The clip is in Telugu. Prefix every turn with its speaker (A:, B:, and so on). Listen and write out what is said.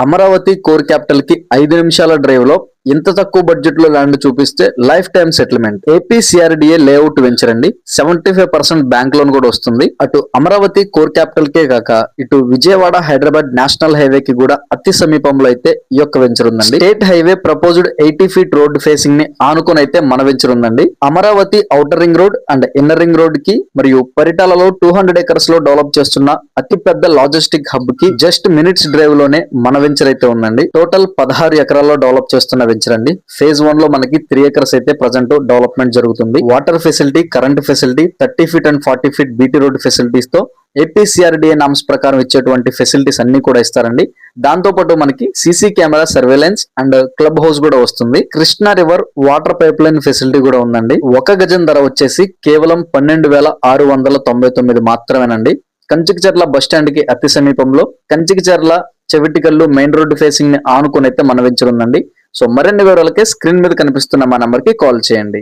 A: అమరావతి కోర్ క్యాపిటల్ కి 5 నిమిషాల డ్రైవ్ లో ఇంత తక్కువ బడ్జెట్ లో ల్యాండ్ చూపిస్తే life time settlement. AP CRDA layout venture అండి. 75% బ్యాంక్ లోన్ కూడా వస్తుంది. అటు అమరావతి కోర్ క్యాపిటల్ కే కాక ఇటు విజయవాడ హైదరాబాద్ నేషనల్ హైవే కి కూడా అతి సమీపంలో అయితే ఈ యొక్క వెంచర్ ఉందండి. State highway proposed 80 feet road facing ని ఆనుకొని అయితే మన వెంచర్ ఉందండి. Amaravati outer ring road and inner ring road కి మరియు పరిటాలలో 200 ఎకర్స్ లో డెవలప్ చేస్తున్న అతి పెద్ద లాజిస్టిక్ హబ్ కి జస్ట్ మినిట్స్ డ్రైవ్ లోనే మన వెంచర్ అయితే ఉందండి. టోటల్ 16 ఎకరాల్లో డెవలప్ చేస్తున్న వెంచర్ అండి. ఫేజ్ 1 లో మనకి 3 ఎకర్స్ అయితే ప్రజెంట్ డెవలప్మెంట్ జరుగుతుంది. Water facility, current facility, 30 feet and 40 feet BT road facilities తో ఏపీ సిఆర్డిఏ నామ్స్ ప్రకారం ఇచ్చేటువంటి ఫెసిలిటీస్ అన్ని కూడా ఇస్తారండి. దాంతో పాటు మనకి CC camera surveillance and club house కూడా వస్తుంది. Krishna river water pipe line facility కూడా ఉందండి. ఒక గజం ధర వచ్చేసి కేవలం 12,699 మాత్రమేనండి. కంచికచర్ల బస్ స్టాండ్ కి అతి సమీపంలో Kanchikacherla Chevitikallu main road facing ని ఆనుకుని అయితే మన వెంచర్ ఉందండి. సో మరిన్ని వివరాలకే స్క్రీన్ మీద కనిపిస్తున్న మా నంబర్ కి కాల్ చేయండి.